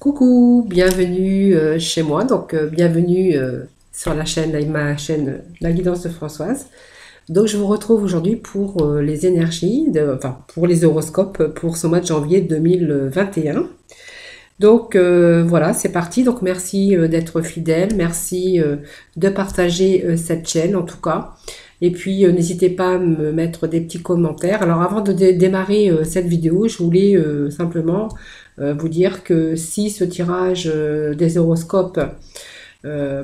Coucou, bienvenue chez moi, bienvenue sur la chaîne, ma chaîne La Guidance de Françoise. Donc je vous retrouve aujourd'hui pour les énergies, pour les horoscopes pour ce mois de janvier 2021. Donc voilà, c'est parti. Donc merci d'être fidèle, merci de partager cette chaîne en tout cas. Et puis n'hésitez pas à me mettre des petits commentaires. Alors avant de démarrer cette vidéo, je voulais simplement vous dire que si ce tirage des horoscopes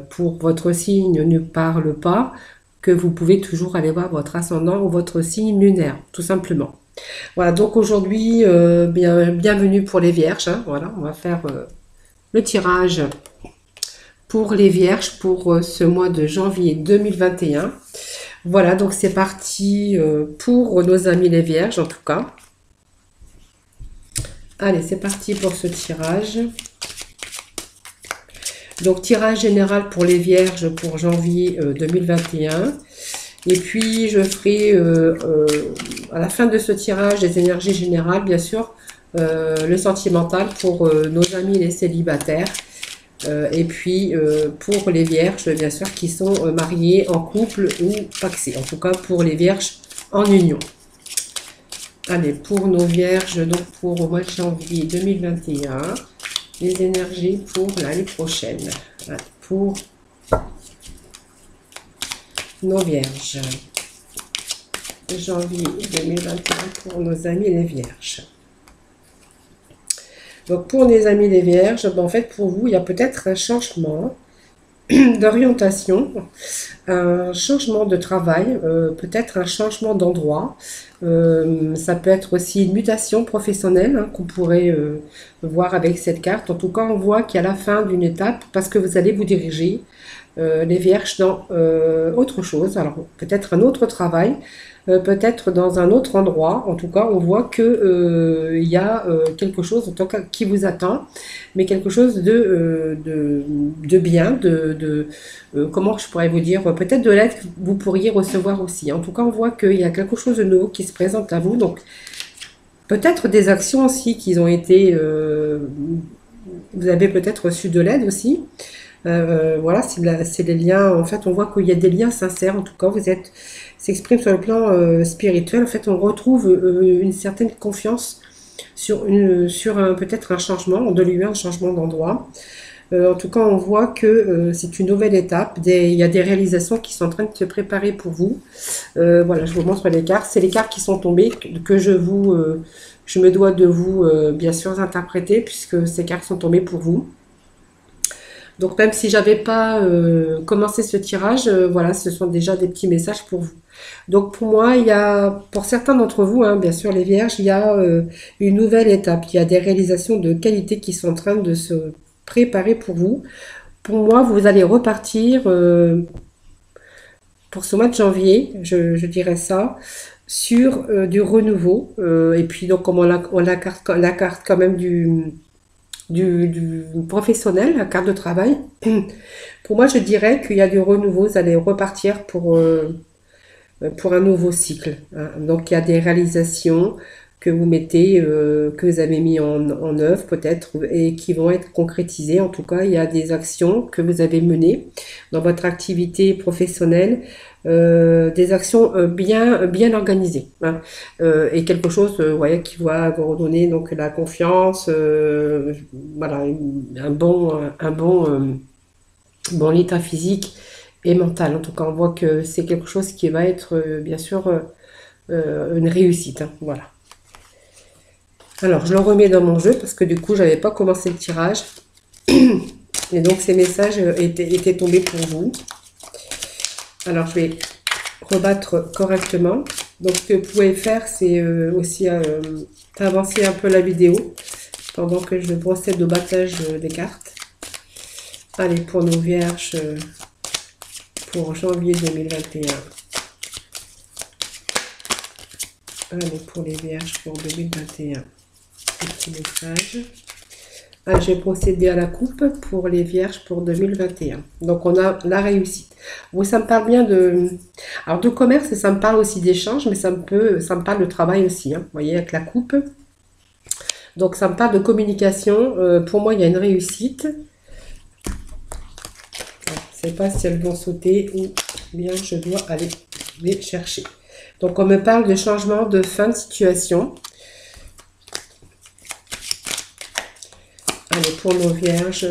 pour votre signe ne parle pas, que vous pouvez toujours aller voir votre ascendant ou votre signe lunaire, tout simplement. Voilà, donc aujourd'hui, bienvenue pour les vierges. Hein, voilà, on va faire le tirage pour les vierges pour ce mois de janvier 2021. Voilà, donc c'est parti pour nos amis les vierges en tout cas. Allez, c'est parti pour ce tirage. Donc tirage général pour les vierges pour janvier 2021. Et puis je ferai à la fin de ce tirage des énergies générales, bien sûr, le sentimental pour nos amis les célibataires. Et puis pour les vierges, bien sûr, qui sont mariés en couple ou pacsés. En tout cas pour les vierges en union. Allez, pour nos vierges, donc pour le mois de janvier 2021, les énergies pour l'année prochaine. Allez, pour nos vierges. Janvier 2021 pour nos amis les vierges. Donc pour les amis les vierges, en fait pour vous, il y a peut-être un changement d'orientation, un changement de travail, peut-être un changement d'endroit. Ça peut être aussi une mutation professionnelle hein, qu'on pourrait voir avec cette carte. En tout cas, on voit qu'il y a la fin d'une étape parce que vous allez vous diriger, les vierges, dans autre chose. Alors, peut-être un autre travail, peut-être dans un autre endroit. En tout cas, on voit que il y a quelque chose en tout cas, qui vous attend, mais quelque chose de bien, comment je pourrais vous dire, peut-être de l'aide que vous pourriez recevoir aussi. En tout cas, on voit qu'il y a quelque chose de nouveau qui se présente à vous. Donc, peut-être des actions aussi qui ont été... vous avez peut-être reçu de l'aide aussi. Voilà, c'est les liens. En fait, on voit qu'il y a des liens sincères. En tout cas, s'exprime sur le plan spirituel. En fait, on retrouve une certaine confiance sur peut-être un changement de lieu, un changement d'endroit. En tout cas, on voit que c'est une nouvelle étape. Il y a des réalisations qui sont en train de se préparer pour vous. Voilà, je vous montre les cartes. C'est les cartes qui sont tombées que je me dois de vous, bien sûr, interpréter puisque ces cartes sont tombées pour vous. Donc même si j'avais pas commencé ce tirage, voilà, ce sont déjà des petits messages pour vous. Donc pour moi, pour certains d'entre vous, hein, bien sûr les vierges, il y a une nouvelle étape. Il y a des réalisations de qualité qui sont en train de se préparer pour vous. Pour moi, vous allez repartir pour ce mois de janvier, je dirais ça, sur du renouveau. Et puis donc comme on la carte quand même du professionnel, la carte de travail. Pour moi, je dirais qu'il y a du renouveau, vous allez repartir pour un nouveau cycle. Hein. Donc, il y a des réalisations que vous mettez, que vous avez mis en œuvre peut-être, et qui vont être concrétisées. En tout cas, il y a des actions que vous avez menées dans votre activité professionnelle, des actions bien organisées hein, et quelque chose ouais, qui va vous redonner donc la confiance, voilà, un bon état physique et mental. En tout cas, on voit que c'est quelque chose qui va être bien sûr une réussite. Hein, voilà. Alors, je le remets dans mon jeu parce que du coup, j'avais pas commencé le tirage. Et donc, ces messages étaient tombés pour vous. Alors, je vais rebattre correctement. Donc, ce que vous pouvez faire, c'est aussi avancer un peu la vidéo pendant que je procède au battage des cartes. Allez, pour nos vierges, pour janvier 2021. Allez, pour les vierges, pour 2021. Petit message. Ah, je vais procéder à la coupe pour les vierges pour 2021. Donc, on a la réussite. Oui, ça me parle bien alors, de commerce, et ça me parle aussi d'échange, mais ça me parle de travail aussi. Hein. Vous voyez, avec la coupe. Donc ça me parle de communication. Pour moi, il y a une réussite. Je ne sais pas si elles vont sauter ou bien je dois aller les chercher. Donc on me parle de changement de fin de situation. Allez, pour nos vierges,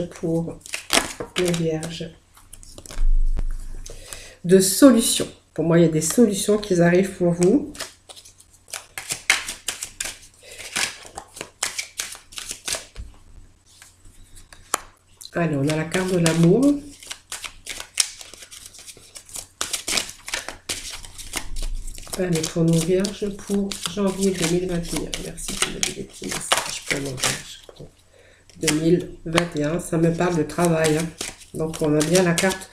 de solutions. Pour moi, il y a des solutions qui arrivent pour vous. Allez, on a la carte de l'amour. Allez, pour nos vierges, pour janvier 2021. Merci pour les petits messages pour nos vierges. Pour 2021, ça me parle de travail. Hein. Donc, on a bien la carte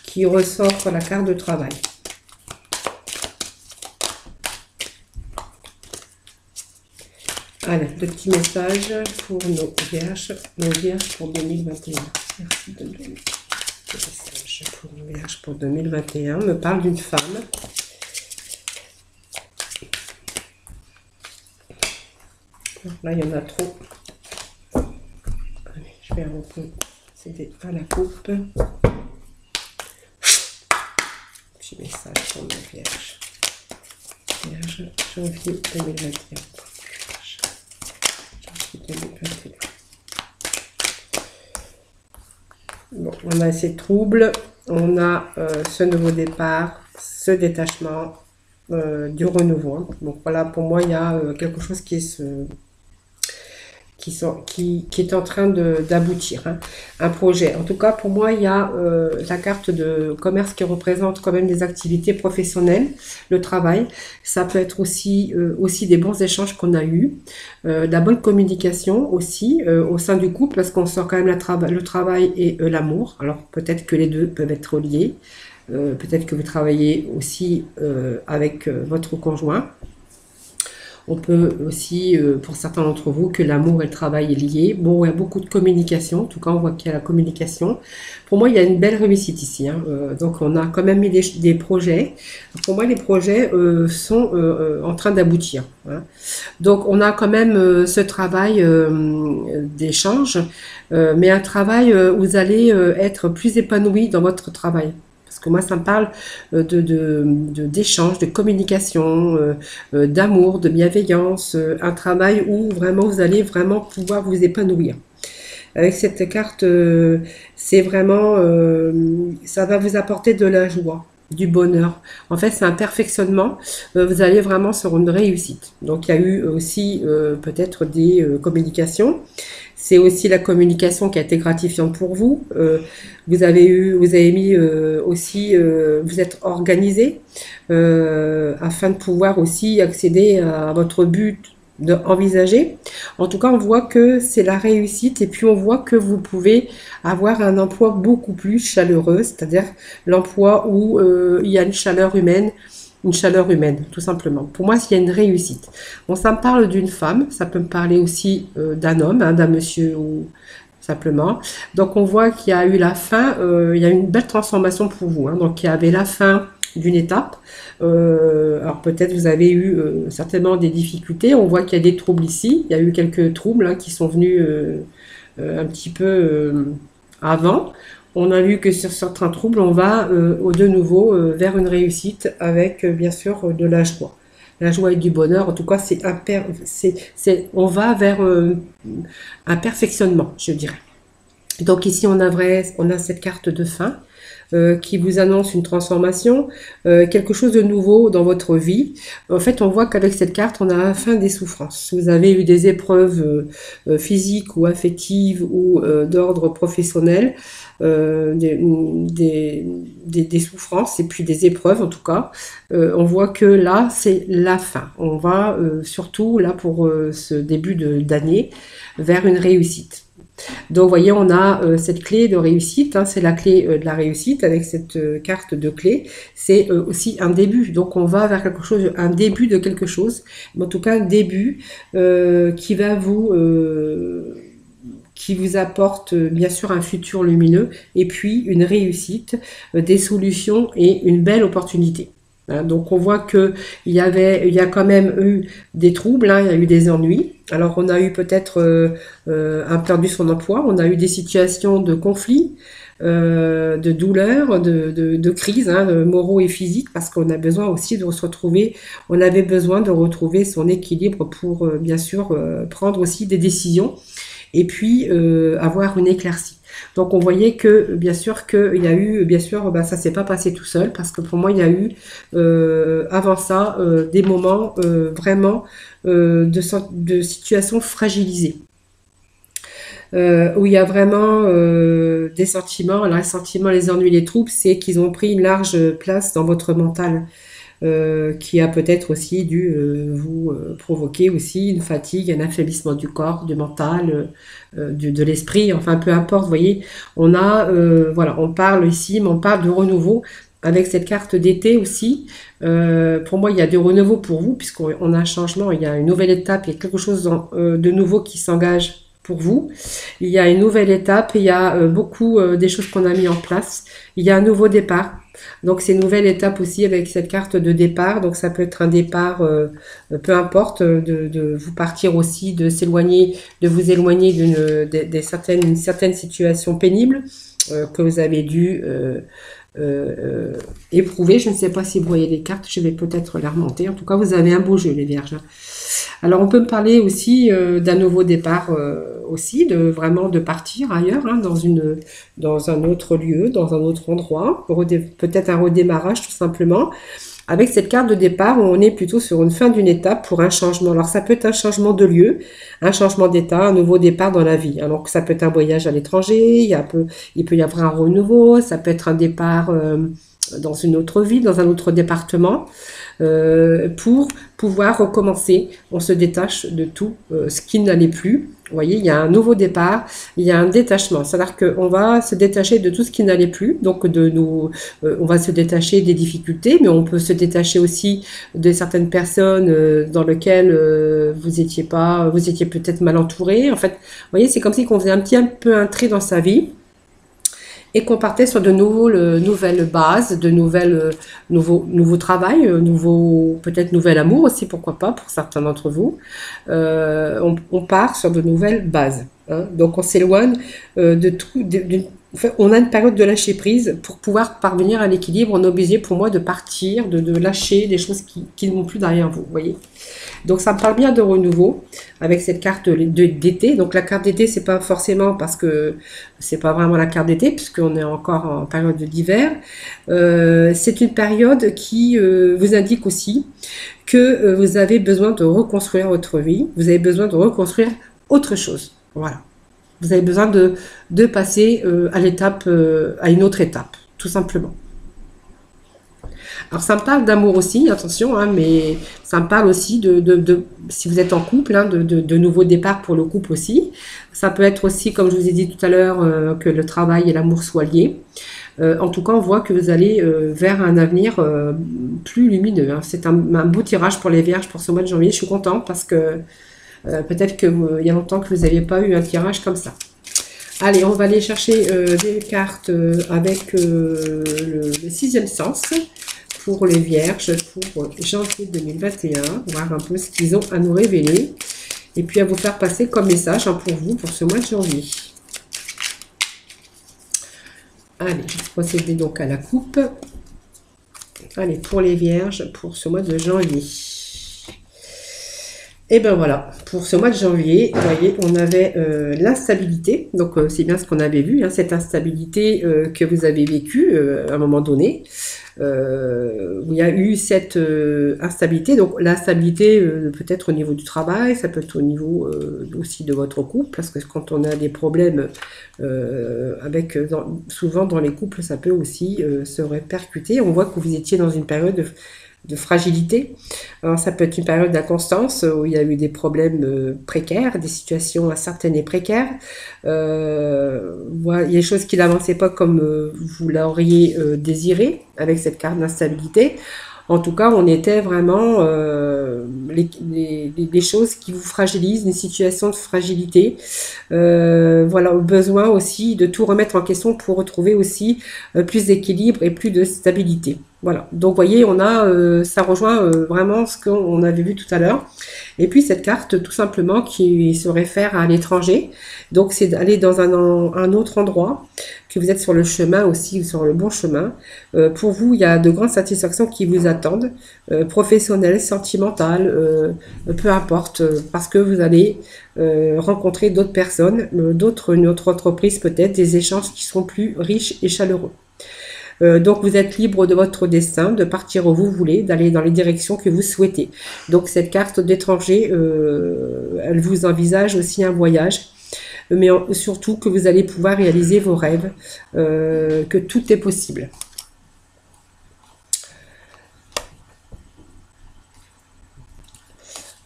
qui ressort, la carte de travail. Allez, de petits messages pour nos vierges pour 2021. Merci de donner des messages pour nos vierges pour 2021. Me parle d'une femme. Là, il y en a trop. Allez, je vais procéder à la coupe. Petit message pour nos vierges. Vierge, janvier 2021. Bon, on a ces troubles, on a ce nouveau départ, ce détachement, du renouveau. Hein. Donc voilà, pour moi, il y a quelque chose qui est en train d'aboutir, hein. Un projet. En tout cas, pour moi, il y a la carte de commerce qui représente quand même des activités professionnelles, le travail. Ça peut être aussi des bons échanges qu'on a eus, de la bonne communication aussi au sein du couple, parce qu'on sort quand même le travail et l'amour. Alors peut-être que les deux peuvent être liés. Peut-être que vous travaillez aussi avec votre conjoint. On peut aussi, pour certains d'entre vous, que l'amour et le travail est lié. Bon, il y a beaucoup de communication. En tout cas, on voit qu'il y a la communication. Pour moi, il y a une belle réussite ici. Hein. Donc, on a quand même mis des projets. Pour moi, les projets sont en train d'aboutir. Hein. Donc, on a quand même ce travail d'échange, mais un travail où vous allez être plus épanoui dans votre travail. Parce que moi, ça me parle d'échange, de communication, d'amour, de bienveillance, un travail où vraiment vous allez vraiment pouvoir vous épanouir. Avec cette carte, c'est vraiment, ça va vous apporter de la joie, du bonheur. En fait, c'est un perfectionnement. Vous allez vraiment sur une réussite. Donc, il y a eu aussi peut-être des communications. C'est aussi la communication qui a été gratifiante pour vous. Vous avez mis aussi, vous êtes organisé afin de pouvoir aussi accéder à votre but envisagé. En tout cas, on voit que c'est la réussite et puis on voit que vous pouvez avoir un emploi beaucoup plus chaleureux, c'est-à-dire l'emploi où il y a une chaleur humaine, tout simplement. Pour moi, il y a une réussite. Bon, ça me parle d'une femme, ça peut me parler aussi d'un homme, hein, d'un monsieur ou simplement. Donc, on voit qu'il y a eu la fin, il y a une belle transformation pour vous. Hein. Donc, il y avait la fin d'une étape. Alors, peut-être vous avez eu certainement des difficultés. On voit qu'il y a des troubles ici. Il y a eu quelques troubles hein, qui sont venus un petit peu avant. On a vu que sur certains troubles, on va de nouveau vers une réussite avec bien sûr de la joie. La joie et du bonheur, en tout cas, on va vers un perfectionnement, je dirais. Donc ici, on a cette carte de fin qui vous annonce une transformation, quelque chose de nouveau dans votre vie. En fait, on voit qu'avec cette carte, on a la fin des souffrances. Vous avez eu des épreuves physiques ou affectives ou d'ordre professionnel, des souffrances et puis des épreuves en tout cas. On voit que là, c'est la fin. On va surtout là pour ce début d'année vers une réussite. Donc, vous voyez, on a cette clé de réussite, hein, c'est la clé de la réussite avec cette carte de clé. C'est aussi un début. Donc, on va vers quelque chose, un début de quelque chose. Mais en tout cas, un début qui vous apporte bien sûr un futur lumineux et puis une réussite, des solutions et une belle opportunité. Hein. Donc on voit que il y a quand même eu des troubles, hein, il y a eu des ennuis. Alors on a eu peut-être un perdu son emploi, on a eu des situations de conflit, de douleur, de crise, hein, de moraux et physiques, parce qu'on a besoin aussi de se retrouver, on avait besoin de retrouver son équilibre pour bien sûr prendre aussi des décisions et puis avoir une éclaircie. Donc on voyait que bien sûr qu'il y a eu, bien sûr, ben, ça s'est pas passé tout seul parce que pour moi il y a eu avant ça des moments vraiment de situations fragilisées. Où il y a vraiment des sentiments. Alors les sentiments, les ennuis, les troubles, c'est qu'ils ont pris une large place dans votre mental qui a peut-être aussi dû vous provoquer aussi une fatigue, un affaiblissement du corps, du mental, de l'esprit, enfin peu importe, vous voyez, on a, voilà, on parle ici, mais on parle de renouveau avec cette carte d'été aussi. Pour moi, il y a des renouveaux pour vous, puisqu'on a un changement, il y a une nouvelle étape, il y a quelque chose de nouveau qui s'engage pour vous. Il y a une nouvelle étape, il y a beaucoup des choses qu'on a mis en place. Il y a un nouveau départ. Donc c'est une nouvelle étape aussi avec cette carte de départ. Donc ça peut être un départ, peu importe, de vous partir aussi, de s'éloigner, de vous éloigner d'une certaine situation pénible que vous avez dû éprouver. Je ne sais pas si vous voyez les cartes, je vais peut-être les remonter. En tout cas, vous avez un beau jeu, les vierges. Alors on peut me parler aussi d'un nouveau départ aussi, de vraiment de partir ailleurs, hein, dans un autre lieu, dans un autre endroit, peut-être un redémarrage tout simplement. Avec cette carte de départ, on est plutôt sur une fin d'une étape pour un changement. Alors ça peut être un changement de lieu, un changement d'état, un nouveau départ dans la vie. Alors ça peut être un voyage à l'étranger, il peut y avoir un renouveau, ça peut être un départ dans une autre ville, dans un autre département, pour pouvoir recommencer. On se détache de tout ce qui n'allait plus. Vous voyez, il y a un nouveau départ, il y a un détachement. C'est-à-dire qu'on va se détacher de tout ce qui n'allait plus. Donc, on va se détacher des difficultés, mais on peut se détacher aussi de certaines personnes dans lesquelles vous étiez peut-être mal entouré. En fait, vous voyez, c'est comme si on faisait un peu un tri dans sa vie et qu'on partait sur de nouvelles bases, nouveaux travail, peut-être nouvel amour aussi, pourquoi pas, pour certains d'entre vous. On part sur de nouvelles bases. Hein. Donc on s'éloigne de tout. Enfin, on a une période de lâcher prise pour pouvoir parvenir à l'équilibre. On est obligé, pour moi, de partir, de lâcher des choses qui ne vont plus derrière vous. Voyez. Donc ça me parle bien de renouveau avec cette carte d'été. Donc la carte d'été, c'est pas forcément parce que c'est pas vraiment la carte d'été puisqu'on est encore en période d'hiver. C'est une période qui vous indique aussi que vous avez besoin de reconstruire votre vie. Vous avez besoin de reconstruire autre chose. Voilà. Vous avez besoin de passer à une autre étape, tout simplement. Alors ça me parle d'amour aussi, attention, hein, mais ça me parle aussi si vous êtes en couple, hein, de nouveaux départs pour le couple aussi. Ça peut être aussi, comme je vous ai dit tout à l'heure, que le travail et l'amour soient liés. En tout cas, on voit que vous allez vers un avenir plus lumineux. Hein. C'est un beau tirage pour les vierges pour ce mois de janvier. Je suis contente parce que peut-être qu'il y a longtemps que vous n'aviez pas eu un tirage comme ça. Allez, on va aller chercher des cartes avec le sixième sens pour les vierges pour janvier 2021, voir un peu ce qu'ils ont à nous révéler et puis à vous faire passer comme message hein, pour vous pour ce mois de janvier. Allez, je vais procéder donc à la coupe. Allez, pour les vierges pour ce mois de janvier. Et ben voilà, pour ce mois de janvier, vous voyez, on avait l'instabilité, donc c'est bien ce qu'on avait vu, hein, cette instabilité que vous avez vécue à un moment donné, où il y a eu cette instabilité, donc l'instabilité peut-être au niveau du travail, ça peut être au niveau aussi de votre couple, parce que quand on a des problèmes souvent dans les couples, ça peut aussi se répercuter. On voit que vous étiez dans une période de fragilité. Alors, ça peut être une période d'inconstance où il y a eu des problèmes précaires, des situations incertaines et précaires. Voilà, il y a des choses qui n'avançaient pas comme vous l'auriez désiré avec cette carte d'instabilité. En tout cas, on était vraiment les choses qui vous fragilisent, une situation de fragilité. Voilà, au besoin aussi de tout remettre en question pour retrouver aussi plus d'équilibre et plus de stabilité. Voilà, donc vous voyez, on a, ça rejoint vraiment ce qu'on avait vu tout à l'heure. Et puis cette carte, tout simplement, qui se réfère à l'étranger. Donc c'est d'aller dans un autre endroit, que vous êtes sur le chemin aussi, sur le bon chemin. Pour vous, il y a de grandes satisfactions qui vous attendent, professionnelles, sentimentales, peu importe, parce que vous allez rencontrer d'autres personnes, une autre entreprise peut-être, des échanges qui seront plus riches et chaleureux. Donc vous êtes libre de votre destin, de partir où vous voulez, d'aller dans les directions que vous souhaitez. Donc cette carte d'étranger, elle vous envisage aussi un voyage, mais surtout que vous allez pouvoir réaliser vos rêves, que tout est possible.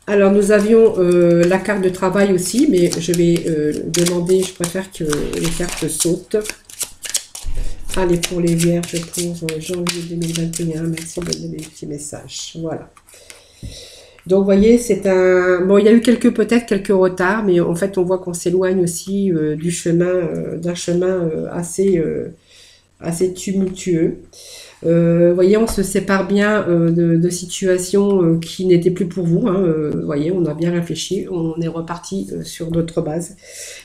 Alors nous avions la carte de travail aussi, mais je vais demander, je préfère que les cartes sautent. Allez, pour les vierges, pour janvier 2021, merci de donner des petits messages. Voilà. Donc, vous voyez, c'est un... Bon, il y a eu peut-être quelques retards, mais en fait, on voit qu'on s'éloigne aussi du chemin, d'un chemin assez tumultueux. Vous voyez, on se sépare bien de situations qui n'étaient plus pour vous. Hein, vous voyez, on a bien réfléchi, on est reparti sur d'autres bases.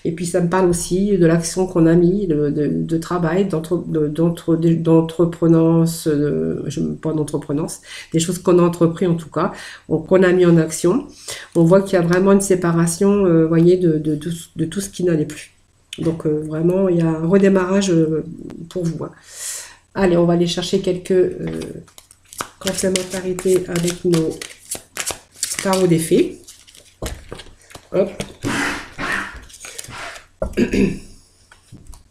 Et puis ça me parle aussi de l'action qu'on a mis, de travail, d'entreprenance, pas d'entreprenance, des choses qu'on a entrepris en tout cas, qu'on a mis en action. On voit qu'il y a vraiment une séparation, vous voyez, de tout ce qui n'allait plus. Donc vraiment, il y a un redémarrage pour vous. Hein. Allez, on va aller chercher quelques complémentarités avec nos tarots des fées. Hop.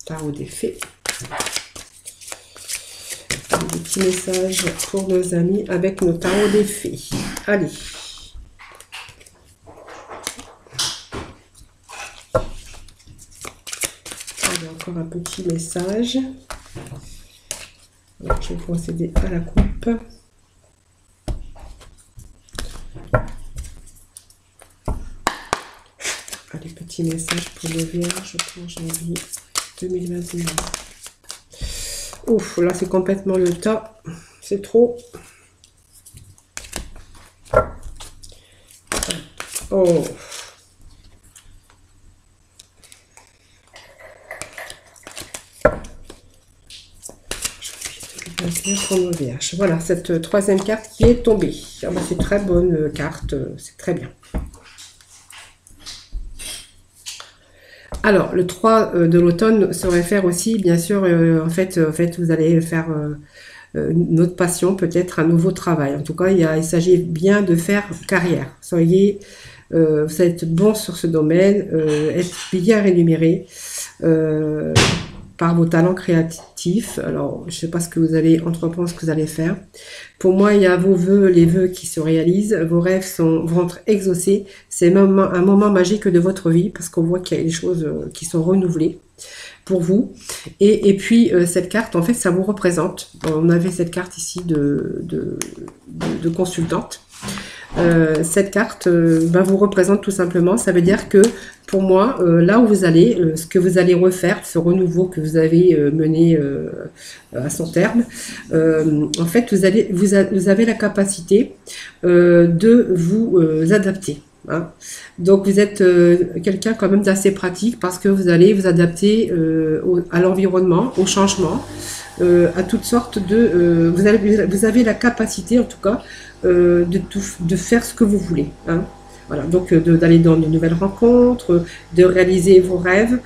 Tarot des fées. Des petits messages pour nos amis avec nos tarots des fées. Allez. Allez, encore un petit message. Alors, je vais procéder à la coupe. Allez, petit message pour les vierges pour janvier 2021. Ouf, là c'est complètement le tas. C'est trop. Oh. Pour nos vierges. Voilà, cette troisième carte qui est tombée. Ah bah, c'est très bonne carte, c'est très bien. Alors, le 3 de l'automne se réfère aussi, bien sûr, en fait, vous allez faire une autre passion, peut-être un nouveau travail. En tout cas, il s'agit bien de faire carrière. Soyez, vous êtes bon sur ce domaine, être bien rémunéré. Par vos talents créatifs. Alors, je ne sais pas ce que vous allez entreprendre, ce que vous allez faire. Pour moi, il y a vos vœux, les vœux qui se réalisent. Vos rêves vont être exaucés. C'est un moment magique de votre vie parce qu'on voit qu'il y a des choses qui sont renouvelées pour vous. Et puis, cette carte, en fait, ça vous représente. On avait cette carte ici de consultante. Cette carte vous représente tout simplement. Ça veut dire que pour moi, là où vous allez, ce que vous allez refaire, ce renouveau que vous avez mené à son terme, en fait, vous avez la capacité de vous adapter. Hein. Donc vous êtes quelqu'un quand même d'assez pratique parce que vous allez vous adapter à l'environnement, au changement, à toutes sortes de... vous avez la capacité en tout cas de faire ce que vous voulez. Hein. Voilà, donc d'aller dans de nouvelles rencontres, de réaliser vos rêves.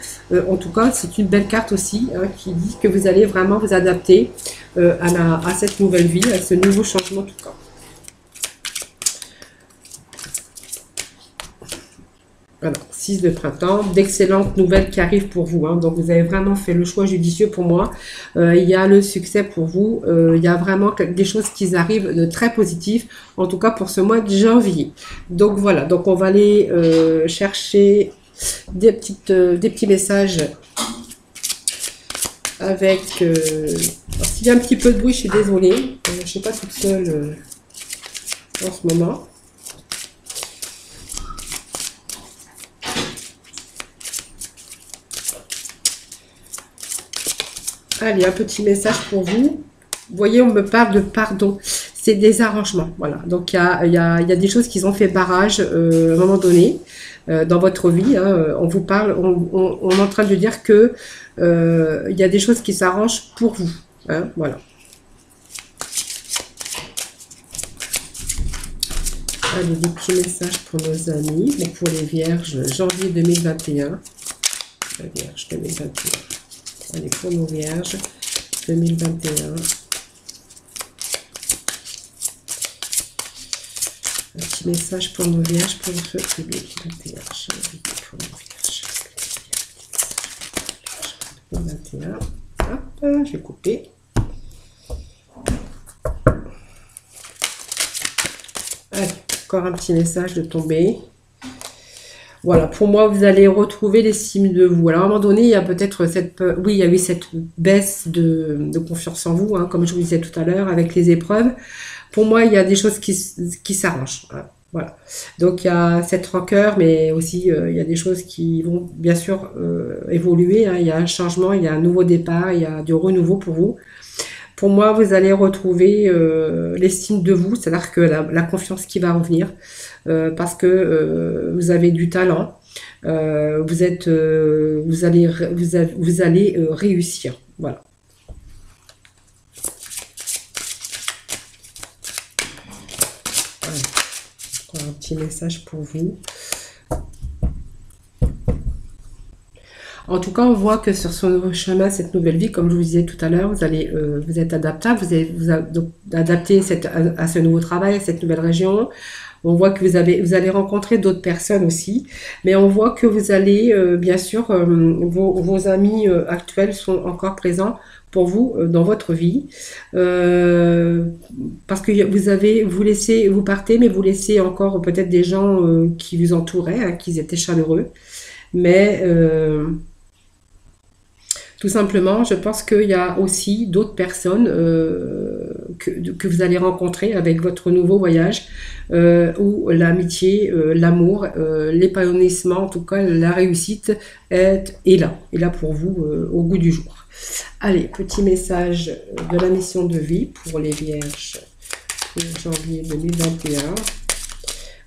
En tout cas, c'est une belle carte aussi hein, qui dit que vous allez vraiment vous adapter à cette nouvelle vie, à ce nouveau changement en tout cas. Voilà, 6 de printemps, d'excellentes nouvelles qui arrivent pour vous. Hein. Donc, vous avez vraiment fait le choix judicieux pour moi. Il y a le succès pour vous. Il y a vraiment des choses qui arrivent de très positives, en tout cas pour ce mois de janvier. Donc, voilà. Donc, on va aller chercher des petits messages avec... s'il y a un petit peu de bruit, je suis désolée. Je ne suis pas toute seule en ce moment. Allez, un petit message pour vous. vous voyez, on me parle de pardon. C'est des arrangements, voilà. Donc, il y a des choses qui ont fait barrage à un moment donné dans votre vie. Hein. On vous parle, on est en train de dire que il y a des choses qui s'arrangent pour vous. Hein, voilà. Allez, des petits messages pour nos amis. Bon, pour les vierges, janvier 2021. La Vierge 2021. Allez, pour nos vierges 2021. Un petit message pour nos vierges pour ce public 21. Janvier pour nos vierges. 2021. Hop, je vais couper. Allez, encore un petit message de tomber. Voilà, pour moi, vous allez retrouver l'estime de vous. Alors, à un moment donné, il y a peut-être cette... Oui, il y a eu cette baisse de confiance en vous, hein, comme je vous disais tout à l'heure, avec les épreuves. Pour moi, il y a des choses qui s'arrangent. Hein, voilà. Donc, il y a cette rancœur, mais aussi, il y a des choses qui vont, bien sûr, évoluer. Hein. Il y a un changement, il y a un nouveau départ, il y a du renouveau pour vous. Pour moi, vous allez retrouver l'estime de vous, c'est-à-dire que la confiance qui va revenir, parce que vous avez du talent, vous allez réussir. Voilà. Voilà. Encore un petit message pour vous. En tout cas, on voit que sur ce nouveau chemin, cette nouvelle vie, comme je vous disais tout à l'heure, vous êtes adaptable, vous adaptez à ce nouveau travail, à cette nouvelle région. On voit que vous allez rencontrer d'autres personnes aussi, mais on voit que vous allez, bien sûr, vos amis actuels sont encore présents pour vous dans votre vie, parce que vous partez, mais vous laissez encore peut-être des gens qui vous entouraient, hein, qui étaient chaleureux, mais tout simplement, je pense qu'il y a aussi d'autres personnes que vous allez rencontrer avec votre nouveau voyage, où l'amitié, l'amour, l'épanouissement, en tout cas la réussite est là pour vous au goût du jour. Allez, petit message de la mission de vie pour les vierges pour janvier 2021.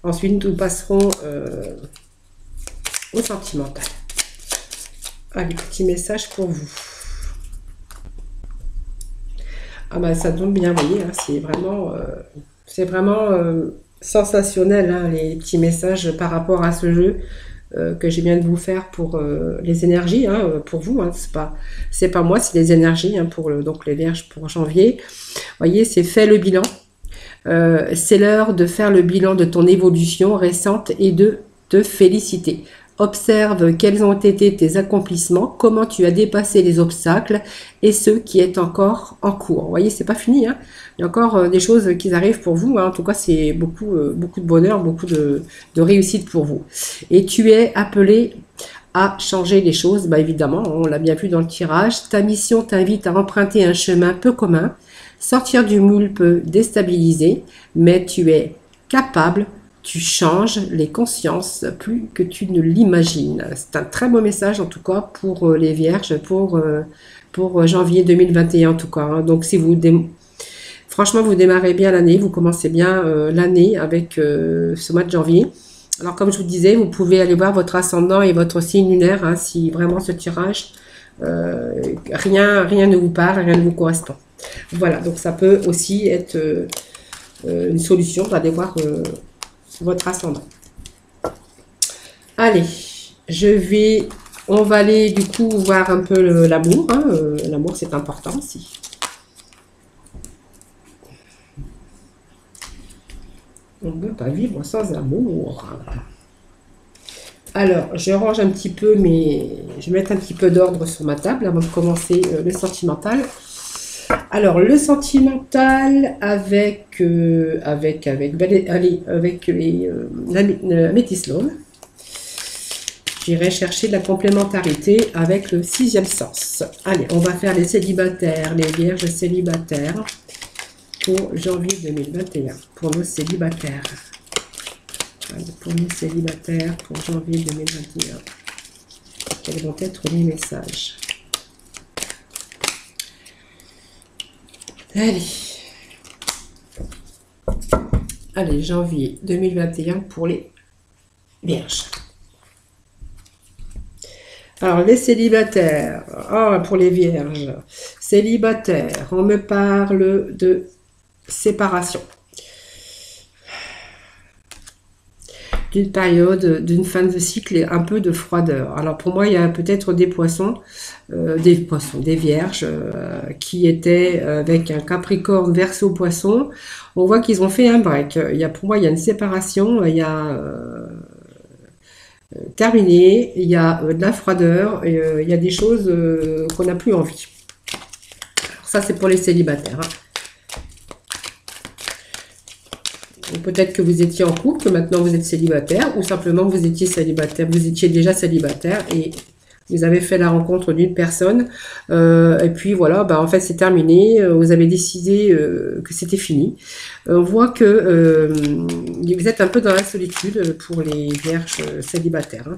Ensuite, nous passerons au sentimental. Allez, petit message pour vous. Ah bah ça tombe bien, vous voyez, hein, c'est vraiment sensationnel, hein, les petits messages par rapport à ce jeu que je viens de vous faire pour les énergies, hein, pour vous, hein, c'est pas moi, c'est les énergies, hein, donc les vierges pour janvier. Vous voyez, c'est fait le bilan. C'est l'heure de faire le bilan de ton évolution récente et de te féliciter. Observe quels ont été tes accomplissements, comment tu as dépassé les obstacles et ceux qui est encore en cours. Vous voyez, c'est pas fini, hein. Il y a encore des choses qui arrivent pour vous, hein. En tout cas, c'est beaucoup de bonheur, beaucoup de réussite pour vous. Et tu es appelé à changer les choses, bah évidemment, on l'a bien vu dans le tirage. Ta mission t'invite à emprunter un chemin peu commun. Sortir du moule peut déstabiliser, mais tu es capable. Tu changes les consciences plus que tu ne l'imagines. C'est un très beau message en tout cas pour les vierges, pour janvier 2021 en tout cas. Hein. Donc si franchement vous démarrez bien l'année, vous commencez bien l'année avec ce mois de janvier. Alors comme je vous disais, vous pouvez aller voir votre ascendant et votre signe lunaire, hein, si vraiment ce tirage, rien ne vous parle, rien ne vous correspond. Voilà, donc ça peut aussi être une solution d'aller voir votre ascendant. Allez, on va aller du coup voir un peu l'amour. Hein, l'amour, c'est important aussi. On ne peut pas vivre sans amour. Alors, je range un petit peu, je vais mettre un petit peu d'ordre sur ma table avant de commencer le sentimental. Alors, le sentimental avec la Métis Love. J'irai chercher de la complémentarité avec le 6e sens. Allez, on va faire les célibataires, les vierges célibataires pour janvier 2021. Pour nos célibataires. Allez, pour nos célibataires pour janvier 2021. Quels vont être les messages? Allez. Allez, janvier 2021 pour les Vierges. Alors, les célibataires. Ah, pour les Vierges. Célibataires, on me parle de séparation. D'une période, d'une fin de cycle et un peu de froideur. Alors pour moi, il y a peut-être des poissons, des vierges qui étaient avec un Capricorne, Verseau, Poisson. On voit qu'ils ont fait un break. Pour moi, il y a une séparation, il y a terminé, il y a de la froideur, et, il y a des choses qu'on n'a plus envie. Alors, ça, c'est pour les célibataires. Hein. Peut-être que vous étiez en couple, que maintenant vous êtes célibataire, ou simplement vous étiez célibataire, vous étiez déjà célibataire et vous avez fait la rencontre d'une personne, et puis voilà, en fait c'est terminé, vous avez décidé que c'était fini. On voit que vous êtes un peu dans la solitude pour les vierges célibataires. Hein.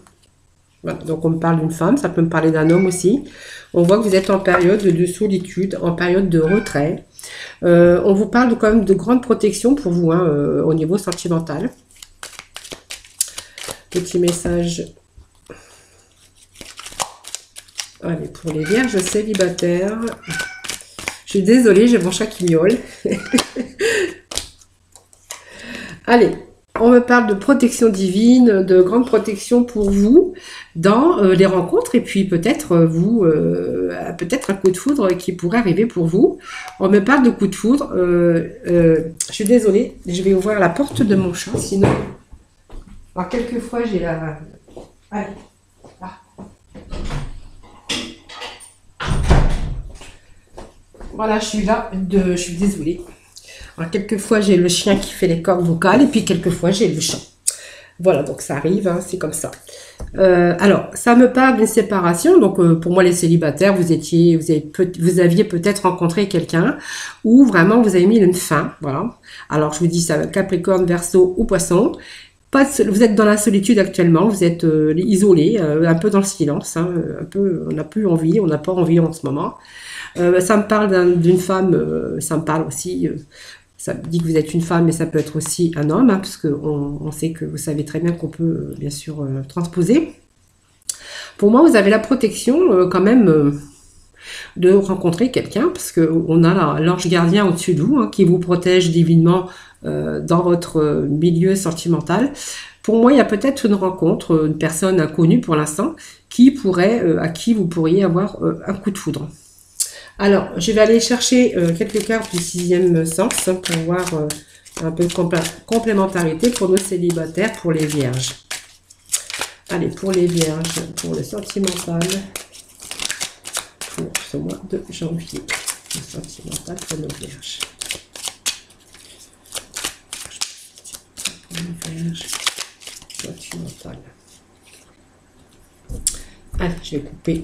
Voilà, donc on me parle d'une femme, ça peut me parler d'un homme aussi. On voit que vous êtes en période de solitude, en période de retrait. On vous parle quand même de grande protection pour vous hein, au niveau sentimental. Petit message. Allez, pour les vierges célibataires. Je suis désolée, j'ai mon chat qui miaule. Allez, on me parle de protection divine, de grande protection pour vous dans les rencontres et puis peut-être peut-être un coup de foudre qui pourrait arriver pour vous. On me parle de coup de foudre. Je suis désolée, je vais ouvrir la porte de mon chat, sinon. Alors quelquefois j'ai la. Allez. Là. Voilà, je suis là. Je suis désolée. Alors, quelquefois, j'ai le chien qui fait les cordes vocales et puis quelquefois, j'ai le chat. Voilà, donc ça arrive, hein, c'est comme ça. Alors, ça me parle d'une séparation. Donc, pour moi, les célibataires, vous aviez peut-être rencontré quelqu'un ou vraiment vous avez mis une fin. Voilà. Alors, je vous dis ça, Capricorne, Verseau ou Poisson. Vous êtes dans la solitude actuellement, vous êtes isolé, un peu dans le silence. Hein, un peu, on n'a plus envie, on n'a pas envie en ce moment. Ça me parle d'une femme, ça me parle aussi, ça me dit que vous êtes une femme, mais ça peut être aussi un homme, hein, parce qu'on sait que vous savez très bien qu'on peut, bien sûr, transposer. Pour moi, vous avez la protection quand même de rencontrer quelqu'un, parce qu'on a l'ange gardien au-dessus de vous, hein, qui vous protège divinement dans votre milieu sentimental. Pour moi, il y a peut-être une rencontre, une personne inconnue pour l'instant, à qui vous pourriez avoir un coup de foudre. Alors, je vais aller chercher quelques cartes du sixième sens hein, pour voir un peu de complémentarité pour nos célibataires, pour les vierges. Allez, pour les vierges, pour le sentimental, pour ce mois de janvier. Le sentimental pour nos vierges. Pour les vierges, sentimental. Allez, je vais couper.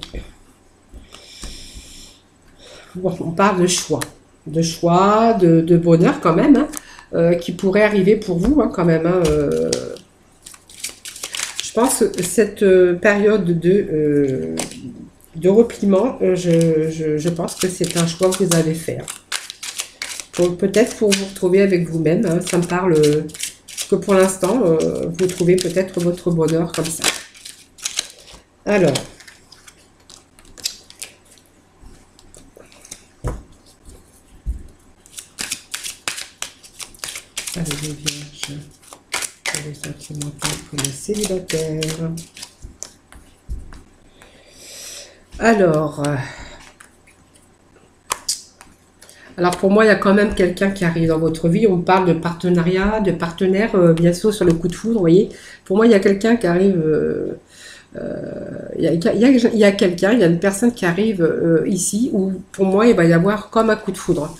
Bon, on parle de choix, de bonheur quand même, hein, qui pourrait arriver pour vous hein, quand même. Hein, je pense que cette période de repliement, je pense que c'est un choix que vous allez faire. Peut-être pour vous retrouver avec vous-même, hein, ça me parle que pour l'instant, vous trouvez peut-être votre bonheur comme ça. Alors... Allez, les vierges, pour les sentimentaux, pour les célibataires. Alors pour moi, il y a quand même quelqu'un qui arrive dans votre vie. On parle de partenariat, de partenaire, bien sûr, sur le coup de foudre, vous voyez. Pour moi, il y a quelqu'un qui arrive... il y a quelqu'un, il y a une personne qui arrive ici où pour moi il va y avoir comme un coup de foudre.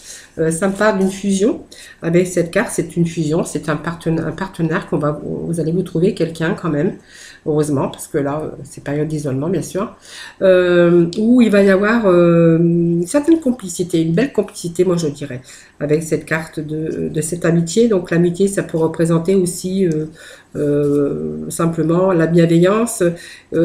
Ça me parle d'une fusion. Avec cette carte, c'est une fusion, c'est un partenaire vous allez vous trouver quelqu'un quand même heureusement, parce que là, c'est période d'isolement, bien sûr, où il va y avoir une certaine complicité, une belle complicité, moi je dirais, avec cette carte de cette amitié. Donc l'amitié, ça peut représenter aussi simplement la bienveillance,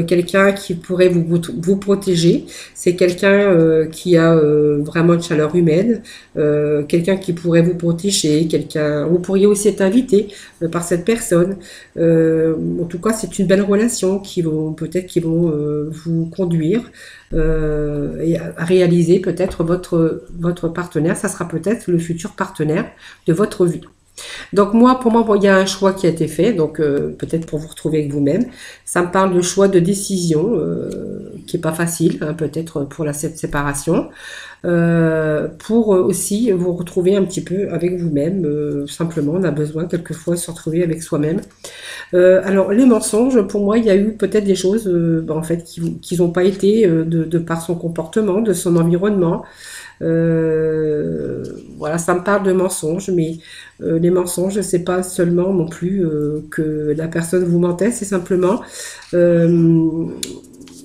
quelqu'un qui pourrait vous protéger, c'est quelqu'un qui a vraiment de chaleur humaine, quelqu'un qui pourrait vous protéger, quelqu'un, vous pourriez aussi être invité par cette personne. En tout cas, c'est une belle relation qui vont peut-être qui vont vous conduire et à réaliser peut-être votre partenaire. Ça sera peut-être le futur partenaire de votre vie. Donc moi, pour moi, bon, il y a un choix qui a été fait, donc peut-être pour vous retrouver avec vous-même. Ça me parle de choix de décision qui est pas facile, hein, peut-être pour cette séparation, pour aussi vous retrouver un petit peu avec vous-même. Simplement, on a besoin quelquefois de se retrouver avec soi-même. Alors les mensonges, pour moi, il y a eu peut-être des choses, en fait, qui n'ont pas été de par son comportement, de son environnement. Voilà, ça me parle de mensonges, mais les mensonges, c'est pas seulement non plus que la personne vous mentait, c'est simplement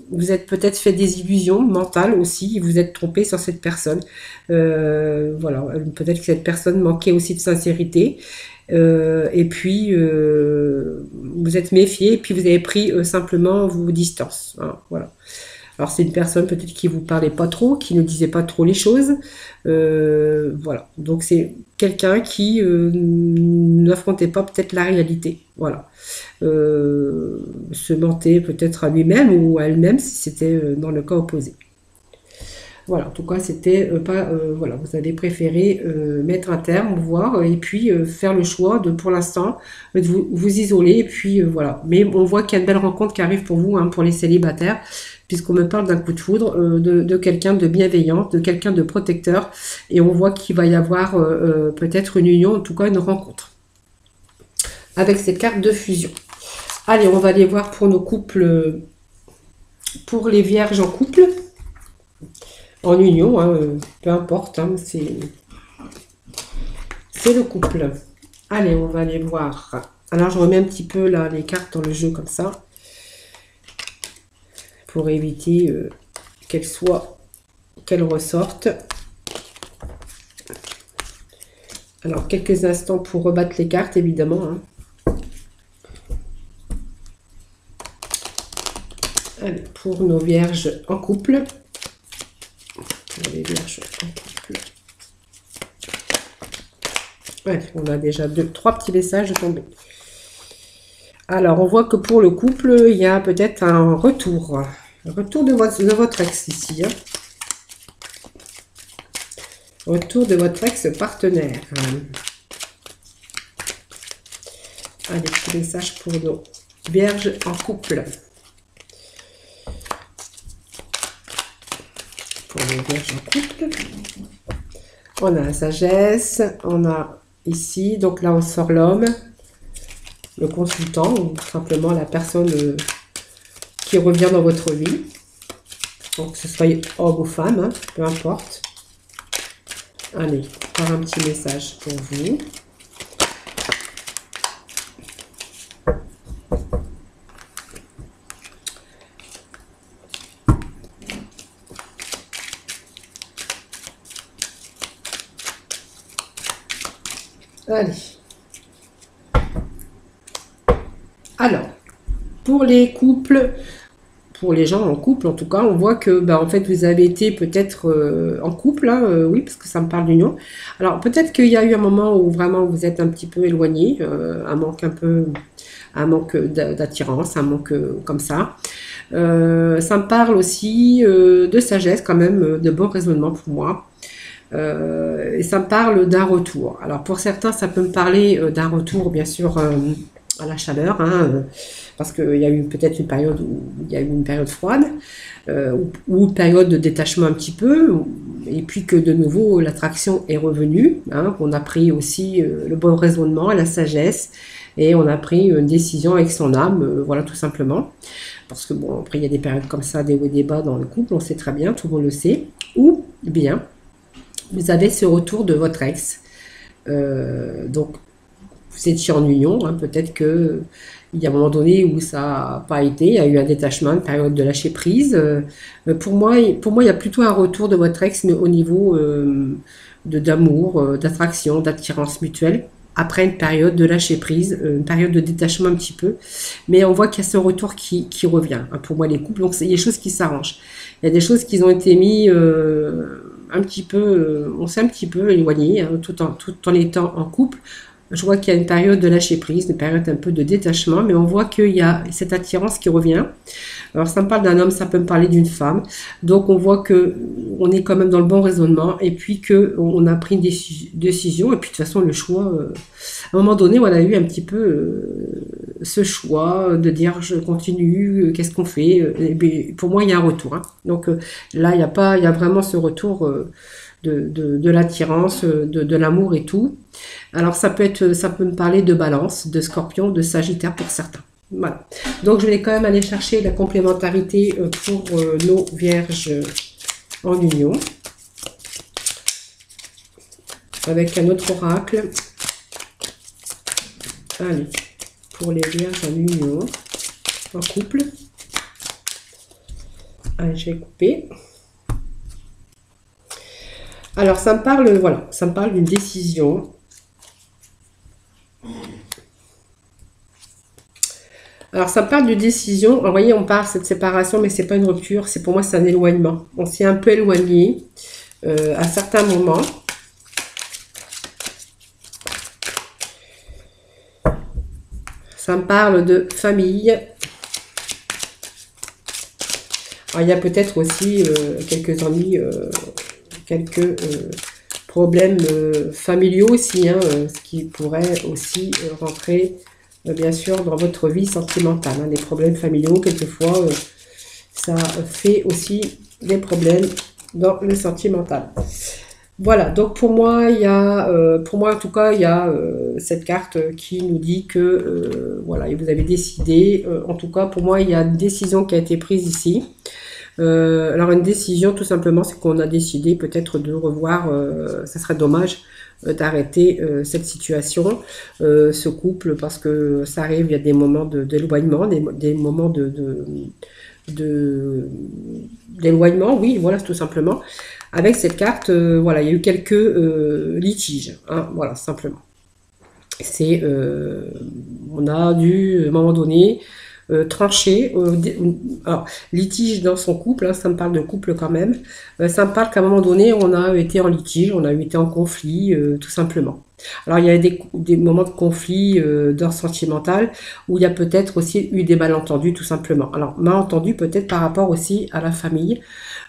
vous êtes peut-être fait des illusions mentales aussi, vous êtes trompé sur cette personne. Voilà, peut-être que cette personne manquait aussi de sincérité. Et puis vous êtes méfié, et puis vous avez pris simplement vos distances. Hein, voilà. Alors c'est une personne peut-être qui vous parlait pas trop, qui ne disait pas trop les choses. Voilà. Donc c'est quelqu'un qui n'affrontait pas peut-être la réalité. Voilà. Se mentait peut-être à lui-même ou à elle-même si c'était dans le cas opposé. Voilà, en tout cas, c'était pas. Voilà, vous avez préféré mettre un terme, voir, et puis faire le choix de, pour l'instant, de vous isoler, et puis voilà. Mais on voit qu'il y a une belle rencontre qui arrive pour vous, hein, pour les célibataires, puisqu'on me parle d'un coup de foudre, de quelqu'un de bienveillant, de quelqu'un de protecteur, et on voit qu'il va y avoir peut-être une union, en tout cas une rencontre, avec cette carte de fusion. Allez, on va aller voir pour nos couples, pour les vierges en couple. En union, hein, peu importe, hein, c'est le couple. Allez, on va aller voir. Alors, je remets un petit peu là, les cartes dans le jeu comme ça, pour éviter qu'elles ressortent. Alors, quelques instants pour rebattre les cartes, évidemment. Hein. Allez, pour nos vierges en couple. Pour les vierges en couple. Ouais, on a déjà trois petits messages tombés. Alors, on voit que pour le couple, il y a peut-être un retour. Un retour de votre ex ici. Hein. Retour de votre ex-partenaire. Allez, petit message pour nos vierges en couple. Pour les vierges en couple. On a la sagesse. On a ici, donc là, on sort l'homme. Le consultant, ou simplement la personne qui revient dans votre vie. Donc, que ce soit homme ou femme, hein, peu importe. Allez, par un petit message pour vous. Allez. Alors, pour les couples, pour les gens en couple, en tout cas, on voit que, bah, en fait, vous avez été peut-être en couple, hein, oui, parce que ça me parle d'union. Alors, peut-être qu'il y a eu un moment où vraiment vous êtes un petit peu éloigné, un manque d'attirance, un manque comme ça. Ça me parle aussi de sagesse, quand même, de bon raisonnement pour moi. Et ça me parle d'un retour. Alors, pour certains, ça peut me parler d'un retour, bien sûr, à la chaleur, hein, parce qu'il y a eu peut-être une période où il y a eu une période froide, ou une période de détachement un petit peu, et puis que de nouveau l'attraction est revenue, hein, qu'on a pris aussi le bon raisonnement, la sagesse, et on a pris une décision avec son âme, voilà tout simplement. Parce que bon, après il y a des périodes comme ça, des hauts et des bas dans le couple, on sait très bien, tout le monde le sait, ou bien vous avez ce retour de votre ex, donc vous étiez en union, hein, peut-être qu'il il y a un moment donné où ça n'a pas été, il y a eu un détachement, une période de lâcher prise. Pour moi, il y a plutôt un retour de votre ex, mais au niveau d'amour, d'attraction, d'attirance mutuelle. Après une période de lâcher prise, une période de détachement un petit peu, mais on voit qu'il y a ce retour qui revient, hein, pour moi les couples, donc il y a des choses qui s'arrangent. Il y a des choses qui ont été mis un petit peu, on s'est un petit peu éloigné, hein, tout en étant en couple. Je vois qu'il y a une période de lâcher prise, une période un peu de détachement, mais on voit qu'il y a cette attirance qui revient. Alors ça me parle d'un homme, ça peut me parler d'une femme. Donc on voit que on est quand même dans le bon raisonnement et puis que on a pris une décision et puis de toute façon le choix. À un moment donné, on a eu un petit peu ce choix de dire je continue, qu'est-ce qu'on fait. Et bien, pour moi, il y a un retour, hein. Donc là, il y a pas, il y a vraiment ce retour. De l'attirance, de l'amour et tout. Alors ça peut me parler de Balance, de Scorpion, de Sagittaire pour certains. Voilà. Donc je vais quand même aller chercher la complémentarité pour nos Vierges en union. Avec un autre oracle. Allez, pour les Vierges en union, en couple. Allez, je vais couper. Alors, ça me parle, voilà, ça me parle d'une décision. Alors, ça me parle d'une décision. Alors, vous voyez, on parle de cette séparation, mais c'est pas une rupture. C'est pour moi, c'est un éloignement. On s'est un peu éloigné à certains moments. Ça me parle de famille. Alors, il y a peut-être aussi quelques ennuis. Quelques problèmes familiaux aussi, hein, ce qui pourrait aussi rentrer bien sûr dans votre vie sentimentale, hein, des problèmes familiaux, quelquefois ça fait aussi des problèmes dans le sentimental. Voilà, donc pour moi, il y a, pour moi en tout cas, il y a cette carte qui nous dit que voilà, vous avez décidé, en tout cas pour moi, il y a une décision qui a été prise ici. Alors une décision tout simplement c'est qu'on a décidé peut-être de revoir, ça serait dommage d'arrêter cette situation, ce couple parce que ça arrive, il y a des moments d'éloignement, des moments d'éloignement, oui voilà tout simplement. Avec cette carte, voilà il y a eu quelques litiges, hein, voilà simplement. C'est, on a dû à un moment donné tranché. Alors, litige dans son couple, hein, ça me parle de couple quand même. Ça me parle qu'à un moment donné, on a été en litige, on a été en conflit, tout simplement. Alors, il y a des moments de conflit d'ordre sentimental où il y a peut-être aussi eu des malentendus, tout simplement. Alors, malentendus peut-être par rapport aussi à la famille.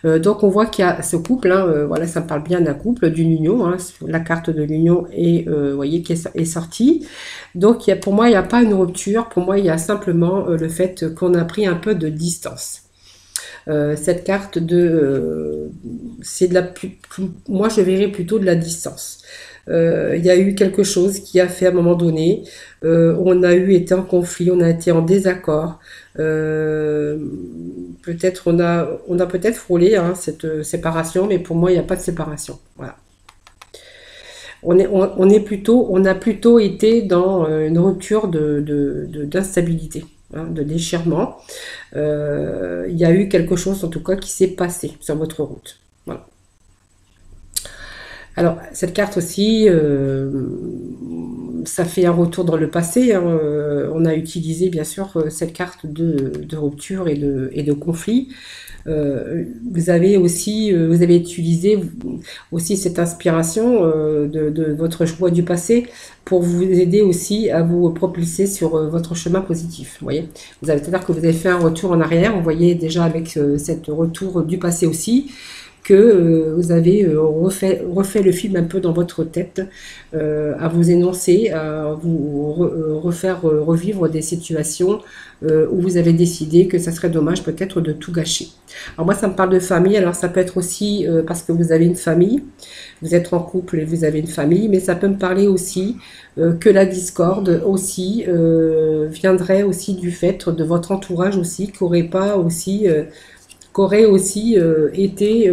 Donc, on voit qu'il y a ce couple, hein, voilà, ça me parle bien d'un couple, d'une union. Hein, la carte de l'union est, voyez, qui est sortie. Donc, pour moi, il n'y a pas une rupture. Pour moi, il y a simplement le fait qu'on a pris un peu de distance. Cette carte c'est de la moi je verrais plutôt de la distance. Il y a eu quelque chose qui a fait à un moment donné, on a été en conflit, on a été en désaccord. Peut-être on a peut-être frôlé, hein, cette séparation, mais pour moi il n'y a pas de séparation. Voilà. On a plutôt été dans une rupture d'instabilité, hein, de déchirement. Il y a eu quelque chose en tout cas qui s'est passé sur votre route. Voilà. Alors, cette carte aussi, ça fait un retour dans le passé, hein. On a utilisé bien sûr cette carte de rupture et de conflit. Vous avez utilisé aussi cette inspiration de votre joie du passé pour vous aider aussi à vous propulser sur votre chemin positif. Vous voyez, c'est-à-dire que vous avez fait un retour en arrière. On voyait déjà avec cet retour du passé aussi que vous avez refait le film un peu dans votre tête, à vous énoncer, à vous refaire revivre des situations où vous avez décidé que ça serait dommage peut-être de tout gâcher. Alors moi, ça me parle de famille, alors ça peut être aussi parce que vous avez une famille, vous êtes en couple et vous avez une famille, mais ça peut me parler aussi que la discorde aussi viendrait aussi du fait de votre entourage aussi, qui n'aurait pas aussi... qu'aurait aussi été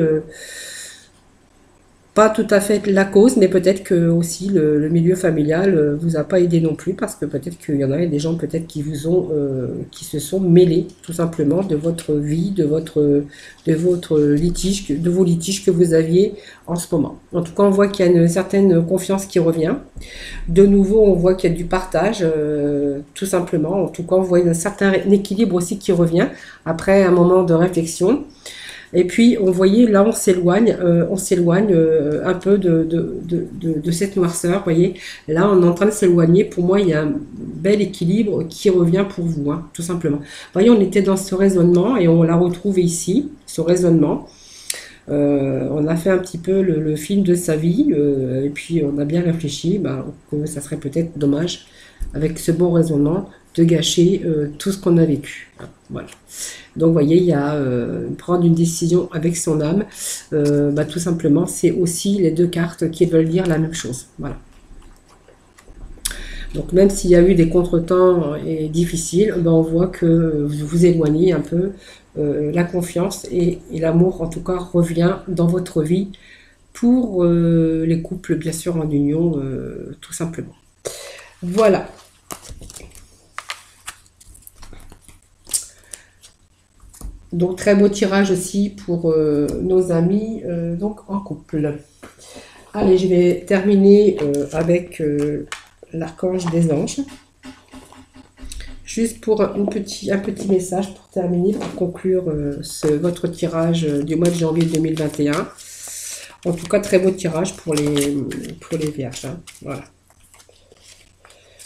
pas tout à fait la cause, mais peut-être que aussi le milieu familial vous a pas aidé non plus, parce que peut-être qu'il y en a des gens peut-être qui vous ont, qui se sont mêlés tout simplement de votre vie, de votre litige, de vos litiges que vous aviez en ce moment. En tout cas, on voit qu'il y a une certaine confiance qui revient. De nouveau, on voit qu'il y a du partage, tout simplement. En tout cas, on voit un certain équilibre aussi qui revient après un moment de réflexion. Et puis, on voyait, là, on s'éloigne un peu de cette noirceur. Vous voyez, là, on est en train de s'éloigner. Pour moi, il y a un bel équilibre qui revient pour vous, hein, tout simplement. Vous voyez, on était dans ce raisonnement et on l'a retrouvé ici, ce raisonnement. On a fait un petit peu le film de sa vie et puis on a bien réfléchi que ça serait peut-être dommage, avec ce bon raisonnement, de gâcher tout ce qu'on a vécu. Voilà. Donc, vous voyez, il y a prendre une décision avec son âme. Tout simplement, c'est aussi les deux cartes qui veulent dire la même chose. Voilà. Donc, même s'il y a eu des contretemps et difficiles, on voit que vous vous éloignez un peu. La confiance et l'amour, en tout cas, revient dans votre vie pour les couples, bien sûr, en union, tout simplement. Voilà. Donc, très beau tirage aussi pour nos amis donc en couple. Allez, je vais terminer avec l'archange des anges. Juste pour un petit message pour terminer, pour conclure votre tirage du mois de janvier 2021. En tout cas, très beau tirage pour les vierges. Hein. Voilà.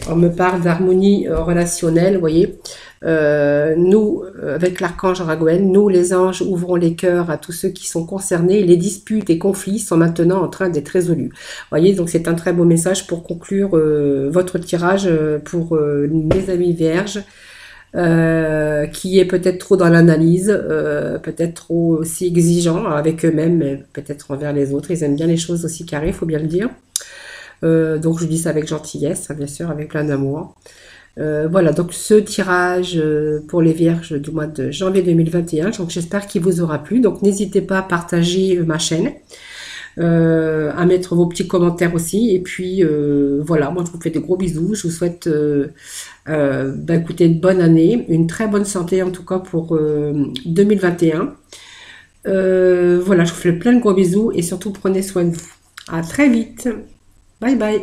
On me parle d'harmonie relationnelle, vous voyez. Nous, avec l'archange Raguel, nous les anges ouvrons les cœurs à tous ceux qui sont concernés. Les disputes et conflits sont maintenant en train d'être résolus. Vous voyez, donc c'est un très beau message pour conclure votre tirage pour mes amis vierges, qui est peut-être trop dans l'analyse, peut-être trop aussi exigeant avec eux-mêmes, mais peut-être envers les autres. Ils aiment bien les choses aussi carrées, il faut bien le dire. Donc je dis ça avec gentillesse, hein, bien sûr, avec plein d'amour. Voilà, donc ce tirage pour les vierges du mois de janvier 2021, donc j'espère qu'il vous aura plu. Donc n'hésitez pas à partager ma chaîne, à mettre vos petits commentaires aussi. Et puis voilà, moi je vous fais de gros bisous. Je vous souhaite écoutez, une bonne année, une très bonne santé en tout cas pour 2021. Voilà, je vous fais plein de gros bisous et surtout prenez soin de vous. À très vite. Bye bye.